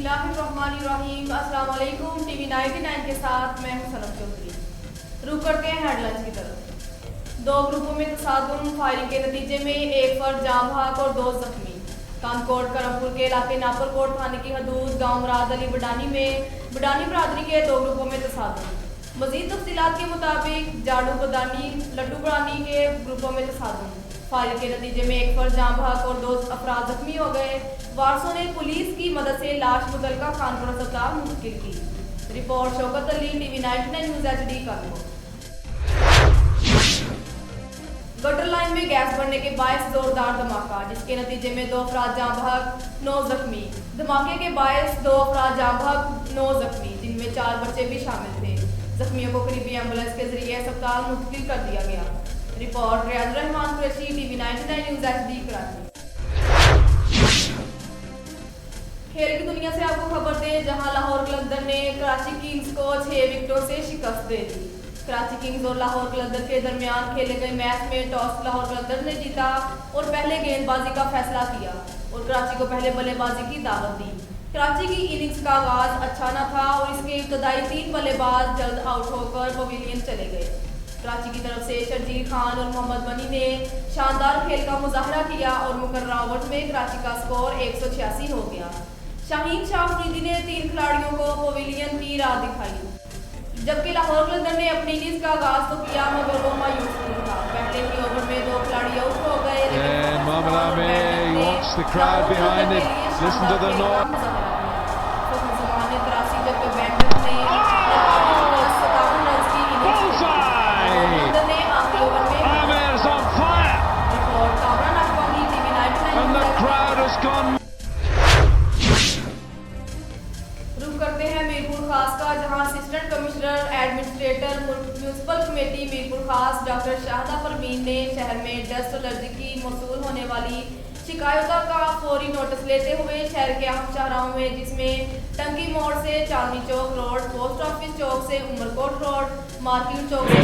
बिस्मिल्लाहिर्रहमानिर्रहीम। अस्सलाम वालेकुम। टीवी 99 के साथ मैं हूं सनम चौधरी। रुक करते हैं हेडलाइंस की तरफ। दो ग्रुपों में तसादुम, फायरिंग के नतीजे में एक फर्द जाँ बहक और दो जख्मी। कानकोट करमपुर के इलाके नापरकोट थाने की हदूद गांव मुराद अली बडानी में बडानी बरादरी के दो ग्रुपों में तसादुम। मजीद तफसीलात के मुताबिक जाड़ू बदानी लड्डू बड़ानी के ग्रुपों में तसादुम। फायरिंग के नतीजे में एक फर्द जाँ बहक और दो अफराद जख्मी हो गए। वारसों ने पुलिस की मदद से लाश मुतलका कानपुर अस्पताल मुंतकिल की। Report Shaukat Ali, TV 99 news HD Kanpur. Gutter line में गैस बढ़ने के बायस जोरदार धमाका, जिसके नतीजे में दो अफराद जाँ बहक 9 जख्मी। धमाके के बायस दो अफराद जाँ बहक 9 जख्मी, जिनमें 4 बच्चे भी शामिल थे। जख्मियों को करीबी एम्बुलेंस के जरिए अस्पताल मुंतकिल कर दिया गया। Report Riyaz Rehman Qureshi, TV 99 news HD Karachi. खेल की दुनिया से आपको खबर दें, जहां लाहौर कलंदर ने कराची किंग्स को 6 विकेटों से शिकस्त दे दी। कराची किंग्स और लाहौर कलंदर के दरमियान खेले गए मैच में टॉस लाहौर कलंदर ने जीता और पहले गेंदबाजी का फैसला किया और कराची को पहले बल्लेबाजी की दावत दी। कराची की इनिंग्स का आगाज अच्छा न था और इसके इब्तदाई 3 बल्लेबाज जल्द आउट होकर पवेलियन चले गए। कराची की तरफ से शर्जील खान और मोहम्मद मनी ने शानदार खेल का मुजाहरा किया और मुकर्रर ओवर में कराची का स्कोर 186 हो गया। शाहीन शाह अफरीदी ने 3 खिलाड़ियों को पवेलियन की राह दिखाई, जबकि लाहौर कलंदर ने अपनी इनिंग्स का आगाज तो किया मगर वो मायूस नहीं था। पहले ही ओवर में 2 खिलाड़ी आउट हो गए। जहां assistant commissioner administrator municipal committee Mirpur खास डॉक्टर शाहदा परवीन ने शहर में डस्ट एलर्जी की मौसूल होने वाली शिकायतों का फौरी नोटिस लेते हुए शहर के अहम शाहराहों में, जिसमें टंकी मोड़ से Chandni Chowk road, post office चौक से उमरकोट रोड, मार्केट चौक से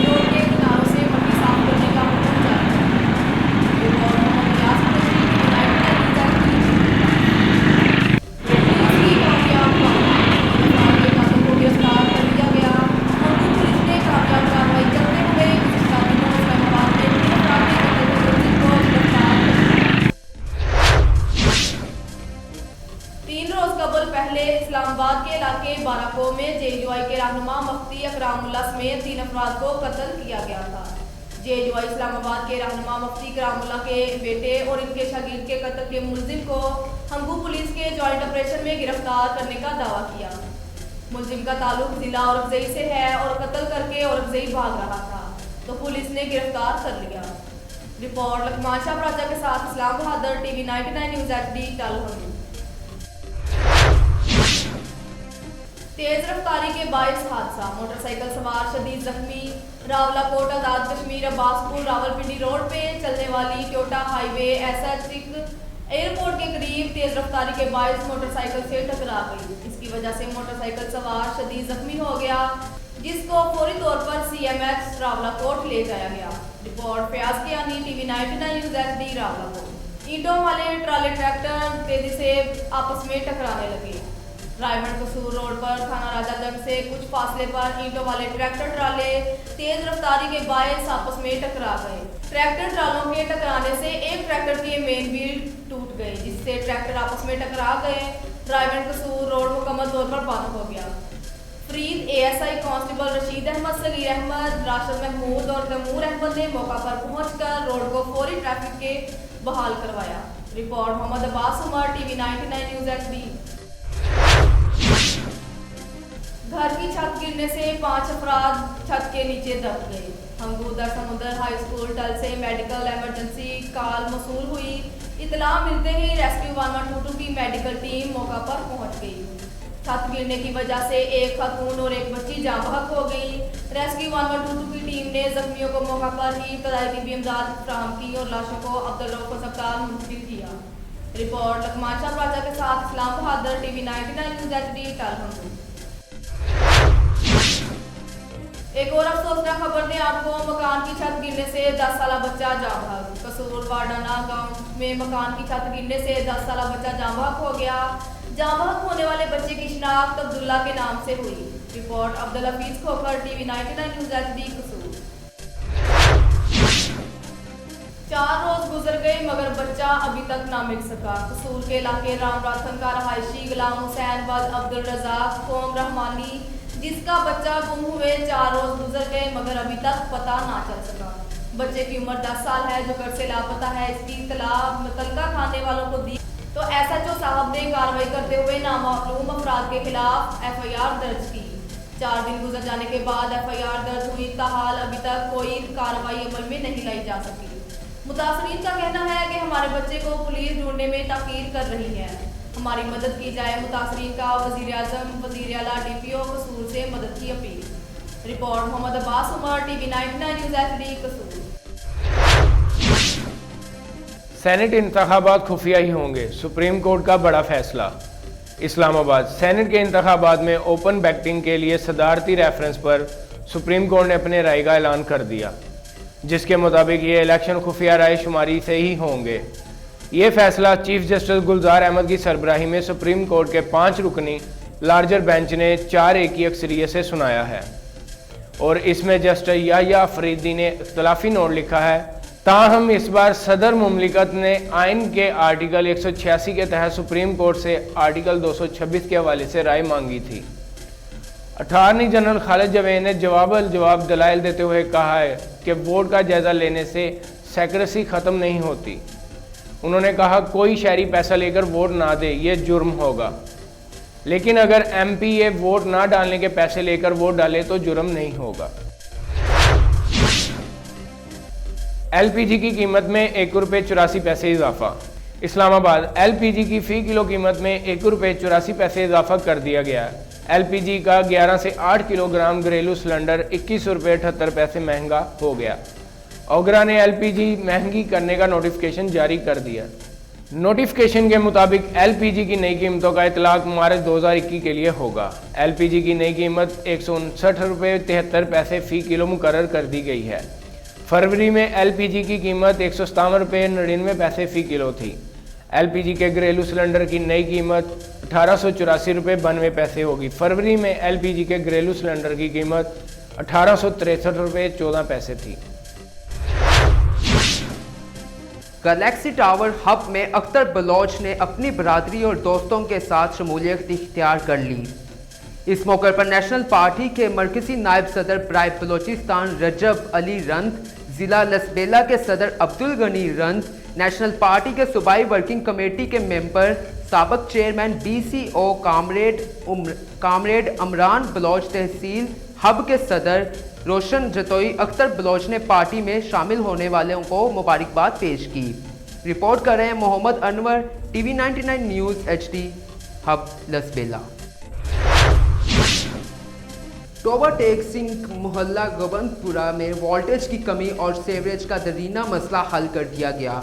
रोड के किनारों से मट्टी साफ करने का हुक्म जारी किया। इस्लामाबाद के इलाके बाराको में JUI के रहनुमा मुफ्ती इकरामुल्लाह समेत 3 अफराद को कत्ल किया गया था। JUI इस्लामाबाद के रहनुमा मुफ्ती इकरामुल्लाह के बेटे और इनके शागिर्द के कत्ल के मुलजिम को हंगू पुलिस के जॉइंट ऑपरेशन में गिरफ्तार करने का दावा किया। मुलजिम का ताल्लुक जिला औरंगजेब से है और कत्ल करके औरंगजेब भाग रहा था, तो पुलिस ने गिरफ्तार कर लिया। रिपोर्ट लकमान शाह प्राचा के साथ इस्लाम बहादुर, टीवी 99 न्यूज HD टालहंडी। तेज रफ्तारी के बायस हादसा, मोटरसाइकिल सवार शदीद जख्मी। रावलाकोट आजाद कश्मीर अब्बासपुर रावलपिंडी रोड पे चलने वाली टोयोटा हाईवे SH एयरपोर्ट के करीब तेज रफ्तारी के बायस मोटरसाइकिल से टकरा गई। इसकी वजह से मोटरसाइकिल सवार शदीद जख्मी हो गया, जिसको फौरी तौर पर CMH रावलाकोट ले जाया गया। Report Fayaz Kiani, TV 99 news HD Rawalakot. ईंटों वाले ट्राले ट्रैक्टर तेजी से आपस में टकराने लगे। रायमंड कसूर रोड पर थाना राजागंज से कुछ फासले पर ईंटों वाले ट्रैक्टर ट्राले तेज रफ्तारी के बायस आपस में टकरा गए। ट्रैक्टर ट्रालों के टकराने से एक ट्रैक्टर की मेन व्हील टूट गई, जिससे ट्रैक्टर आपस में टकरा गए। रायमंड कसूर रोड मुकम्मल तौर पर बंद हो गया। फरीद ASI कांस्टेबल रशीद अहमद, सगीर अहमद, राशिद महमूद और तैमूर अहमद ने मौका पर पहुंचकर रोड को फौरी ट्रैफिक के बहाल करवाया। Report Mohammad Abbas Umar, TV 99 news HD। घर की छत गिरने से 5 अफराद छत के नीचे दब गए। हंगूदर समुद्र हाई स्कूल टल से मेडिकल इमरजेंसी कॉल मौसूल हुई। इतला मिलते ही रेस्क्यू 1122 की मेडिकल टीम मौका पर पहुंच गई। छत गिरने की वजह से एक खातून और एक बच्ची जाँ बहक हो गई। रेस्क्यू 1122 की टीम ने जख्मियों को मौका पर ही इब्तदाई तिब्बी इमदाद फराहम की और लाशों को अब्दुल्रऊफ अस्पताल मुंतकिल किया। रिपोर्ट लकमान शाह प्राचा के साथ इस्लाम बहादुर, टीवी 99 न्यूज HD टालहंडी। एक और अफसोसनाक खबर दें आपको, मकान की छत गिरने से 10 साल बच्चा जाँ बहक। कसूर वाडाना गांव में मकान की छत गिरने से 10 साल बच्चा जाँ बहक हो गया। जाँ बहक होने वाले बच्चे की शिनाख्त अब्दुल्ला के नाम से हुई। Report Abdul Hafeez Khokhar, TV 99 news HD कसूर। 4 रोज गुजर गए मगर बच्चा अभी तक ना मिल सका। कसूर के इलाके रामराथन का रहायशी गुलाम हुसैन वल अब्दुल रजाक कोम रहमानी जिसका बच्चा गुम हुए 4 रोज गुजर गए मगर अभी तक पता ना चल सका। बच्चे की उम्र 10 साल है जो घर से लापता है। इसकी इत्तला मुतलका खाने वालों को दी तो SHO साहब ने कार्रवाई करते हुए नामालूम अफराद के खिलाफ FIR दर्ज की। 4 दिन गुजर जाने के बाद FIR दर्ज हुई, ताहाल अभी तक कोई कार्रवाई अमल में नहीं लाई जा सकी। मुतासरीन का कहना है कि हमारे बच्चे को पुलिस ढूंढने में ताकीर कर रही है, हमारी मदद की जाए। मुतासरीन का वज़ीर आज़म, वज़ीर आला, DPO कसूर से मदद की अपील। Report Mohammad Abbas Umar, TV 99 news HD Kasur. Senate इंतखाबात खुफिया ही होंगे, सुप्रीम कोर्ट का बड़ा फैसला। इस्लामाबाद सेनेट के इंतखाबात में ओपन बैटिंग के लिए सदारती रेफरेंस पर सुप्रीम कोर्ट ने अपने राय का ऐलान कर दिया, जिसके मुताबिक ये इलेक्शन खुफिया राय शुमारी से ही होंगे। ये फैसला चीफ जस्टिस गुलजार अहमद की सरबराही में सुप्रीम कोर्ट के 5 रुकनी लार्जर बेंच ने 4-1 की अक्सरियत से सुनाया है और इसमें जस्टिस याह्या अफरीदी ने इख्तलाफी नोट लिखा है। ताहम इस बार सदर मुमलिकत ने आइन के आर्टिकल 186 के तहत सुप्रीम कोर्ट से आर्टिकल 226 के हवाले से राय मांगी थी। अटॉर्नी जनरल खालिद जवेद ने जवाब दलाइल देते हुए कहा है कि वोट का जायजा लेने से सेक्रेसी ख़त्म नहीं होती। उन्होंने कहा कोई शहरी पैसा लेकर वोट ना दे, ये जुर्म होगा, लेकिन अगर MPA वोट ना डालने के पैसे लेकर वोट डाले तो जुर्म नहीं होगा। LPG की कीमत में ₹1.84 इजाफा। इस्लामाबाद LPG की फ़ी किलो कीमत में ₹1.84 इजाफा कर दिया गया है। LPG का 11 से 8 किलोग्राम घरेलू सिलेंडर ₹21.78 महंगा हो गया। ओगरा ने LPG महंगी करने का नोटिफिकेशन जारी कर दिया। नोटिफिकेशन के मुताबिक LPG की नई कीमतों का इतलाक मार्च 2021 के लिए होगा। LPG की नई कीमत ₹159.73 फ़ी किलो मुकर्रर कर दी गई है। फरवरी में LPG की कीमत ₹157.99 फ़ी किलो थी। LPG के घरेलू सिलेंडर की नई कीमत ₹1884.92 होगी। फरवरी में LPG के घरेलू सिलेंडर की कीमत ₹1863.14 थी। गैलेक्सी टावर हब में अख्तर बलोच ने अपनी बरादरी और दोस्तों के साथ शमूलियत इख्तियार कर ली। इस मौके पर नेशनल पार्टी के मरकजी नायब सदर बराए बलोचिस्तान रजब अली रंद, ज़िला लसबेला के सदर अब्दुल गनी रंद, नेशनल पार्टी के सूबाई वर्किंग कमेटी के मेंबर, साबक chairman BCO comrade Amran Baloch, तहसील हब के सदर रोशन जतोई अख्तर बलोच ने पार्टी में शामिल होने वालों को मुबारकबाद पेश की। रिपोर्ट कर रहे हैं Mohammad Anwar, TV 99 news HD Hub Lasbela. Toba Tek Singh मोहल्ला गोबंदपुरा में वोल्टेज की कमी और सीवरेज का दरीना मसला हल कर दिया गया।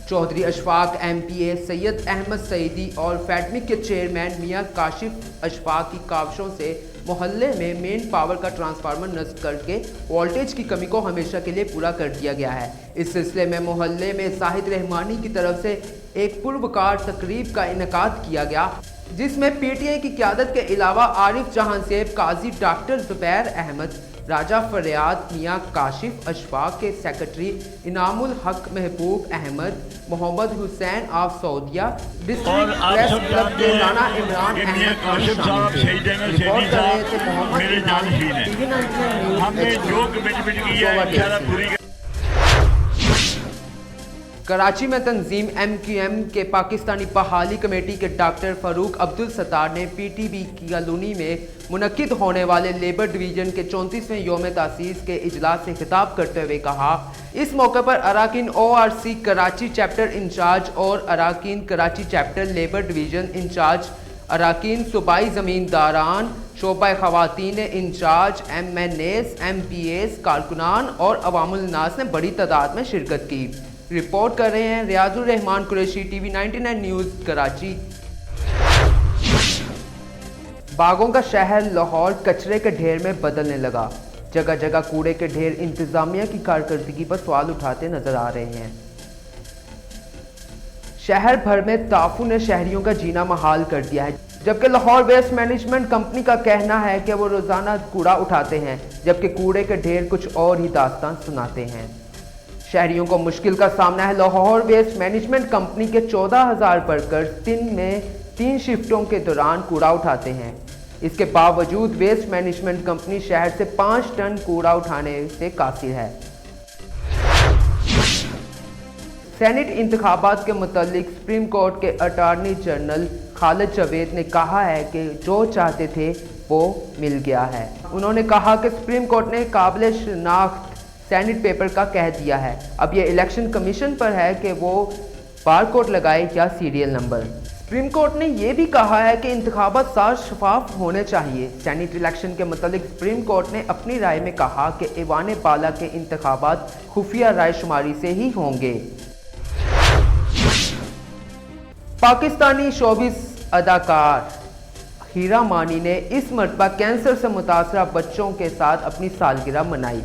चौधरी अशफाक MPA सैयद अहमद सईदी और फैडमिक के चेयरमैन मियां काशिफ अशफाक की काविशों से मोहल्ले में मेन पावर का ट्रांसफार्मर नस्ब करके वोल्टेज की कमी को हमेशा के लिए पूरा कर दिया गया है। इस सिलसिले में मोहल्ले में साहिद रहमानी की तरफ से एक पुरवकार तकरीब का इनेकाद किया गया, जिसमें PTI की क़यादत के अलावा आरिफ जहां सेब, काजी डॉक्टर ज़ुबैर अहमद, राजा फरियाद, मियां काशिफ अशफाक के secretary Inamul Haq Mehboob Ahmed, Mohammad Hussain of Saudia, district press club के राना इमरान अहमद रिपोर्ट कर रहे थे मोहम्मद इमरान, टीवी 99 न्यूज़। कराची में तंजीम MQM के पाकिस्तानी बहाली कमेटी के डॉक्टर फ़ारूक अब्दुल सत्तार ने PTB की कॉलोनी में मुनक्किद होने वाले लेबर डिवीज़न के 34वें योम तासीस के इजलास से खिताब करते हुए कहा, इस मौके पर अराकीन ORC कराची चैप्टर इंचार्ज और अराकीन Karachi chapter labour division incharge, अराकीन सूबाई ज़मींदारान, शोबा ख़वातीन इंचार्ज, MNAs, MPAs, कारकुनान और अवामुल नास ने बड़ी तादाद में शिरकत की। रिपोर्ट कर रहे हैं रियाजुर रहमान कुरैशी, टीवी 99 न्यूज़ कराची। बागों का शहर लाहौर कचरे के ढेर में बदलने लगा। जगह जगह कूड़े के ढेर इंतजामिया की कारकर्दगी पर सवाल उठाते नजर आ रहे हैं। शहर भर में ताफू ने शहरियों का जीना महाल कर दिया है, जबकि लाहौर वेस्ट मैनेजमेंट कंपनी का कहना है कि वो रोज़ाना कूड़ा उठाते हैं, जबकि कूड़े के ढेर कुछ और ही दास्तान सुनाते हैं। शहरियों को मुश्किल का सामना है। लाहौर वेस्ट मैनेजमेंट कंपनी के 14,000 वर्कर्स दिन में 3 शिफ्टों के दौरान कूड़ा उठाते हैं। इसके बावजूद वेस्ट मैनेजमेंट कंपनी शहर से 5 टन कूड़ा उठाने से कासिर है। सेनेट इंतखाबात के मुतालिक सुप्रीम कोर्ट के अटॉर्नी जनरल खालिद जावेद ने कहा है कि जो चाहते थे वो मिल गया है। उन्होंने कहा कि सुप्रीम कोर्ट ने काबिल शनाख्त सेनेट पेपर का कह दिया है। अब ये इलेक्शन कमीशन पर है कि वो बारकोड लगाए या सीरियल नंबर। सुप्रीम कोर्ट ने यह भी कहा है कि इंतखाबात साफ शफाफ होने चाहिए। सेनेट इलेक्शन के मुतालिक सुप्रीम कोर्ट ने अपनी राय में कहा कि ईवान बाला के इंतखाबात खुफिया राय शुमारी से ही होंगे। पाकिस्तानी शोबिस अदाकार हीरा मानी ने इस मरतबा कैंसर से मुतासरा बच्चों के साथ अपनी सालगिरह मनाई।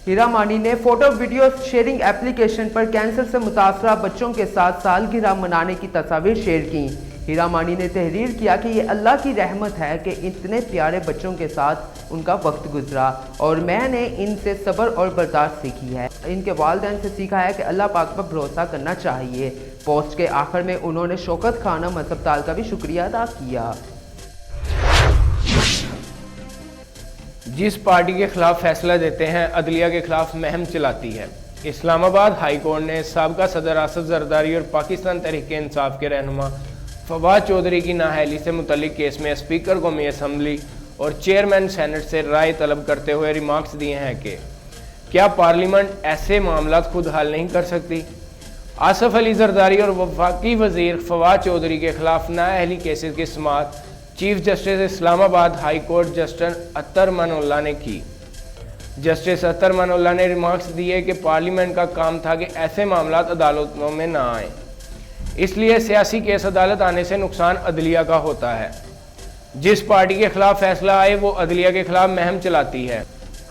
हीरा मानी ने फोटो वीडियो शेयरिंग एप्लीकेशन पर कैंसर से मुतासरा बच्चों के साथ सालगिरह मनाने की तस्वीर शेयर की। हीरा मानी ने तहरीर किया कि ये अल्लाह की रहमत है कि इतने प्यारे बच्चों के साथ उनका वक्त गुजरा और मैंने इनसे सब्र और बर्दाश्त सीखी है। इनके वालिदैन से सीखा है कि अल्लाह पाक पर भरोसा करना चाहिए। पोस्ट के आखिर में उन्होंने शौकत खाना मसहबताल का भी शुक्रिया अदा किया। जिस पार्टी के खिलाफ फैसला देते हैं अदलिया के खिलाफ मुहिम चलाती है। इस्लामाबाद हाई कोर्ट ने साबका सदर आसफ जरदारी और पाकिस्तान तहरीक इंसाफ के रहनुमा फवाद चौधरी की नाअहली से मुतल्लिक केस में स्पीकर कौमी असम्बली और चेयरमैन सेनेट से राय तलब करते हुए रिमार्क्स दिए हैं कि क्या पार्लियामेंट ऐसे मामला खुद हल नहीं कर सकती। आसफ अली जरदारी और वफाकी वजीर फवाद चौधरी के खिलाफ नाअहली केसेस की समाअत chief justice Islamabad high court justice Athar Minallah ने की। जस्टिस अत्तर मनउल्लाह ने रिमार्क्स दिए कि पार्लियामेंट का काम था कि ऐसे मामला अदालतों में ना आए, इसलिए सियासी केस अदालत आने से नुकसान अदलिया का होता है। जिस पार्टी के खिलाफ फैसला आए वो अदलिया के खिलाफ मुहिम चलाती है।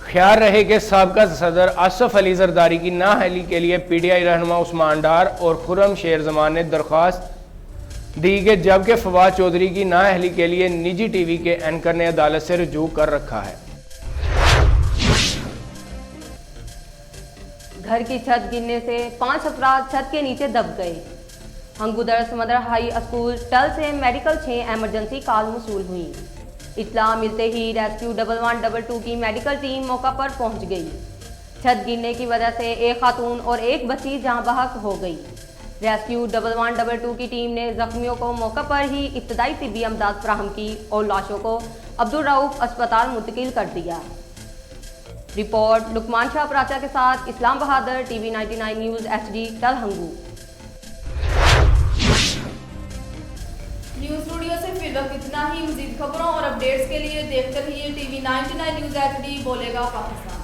ख्याल रहे कि साबका सदर आसफ अली जरदारी की नाअहली के लिए PTI रहनुमा उस्मान डार और खुर्रम शेर जमान ने दरख्वास्त दी कि जबकि फवाद चौधरी की नाअहली के लिए निजी टीवी के एंकर ने अदालत से रुजू कर रखा है। घर की छत गिरने से 5 अफराद छत के नीचे दब गए। हंगुदर समदर हाई स्कूल टल से मेडिकल 6 एमरजेंसी कॉल मौसूल हुई। इत्तला मिलते ही रेस्क्यू 1112 की मेडिकल टीम मौका पर पहुंच गई। छत गिरने की वजह से एक खातून और एक बच्ची जहां बहक हो गई। रेस्क्यू 1112 की टीम ने जख्मियों को मौका पर ही इब्तदाई तिब्बी अमदाद फराहम की और लाशों को अब्दुल रऊफ अस्पताल मुंतकिल कर दिया। रिपोर्ट लुकमान शाह प्राचा के साथ इस्लाम बहादुर, TV 99 न्यूज़ HD टल हंगू। न्यूज़ स्टूडियो से फिर वक्त इतना ही। मजीद खबरों और अपडेट्स के लिए देखते रहिए TV 99 न्यूज़ HD बोलेगा पाकिस्तान।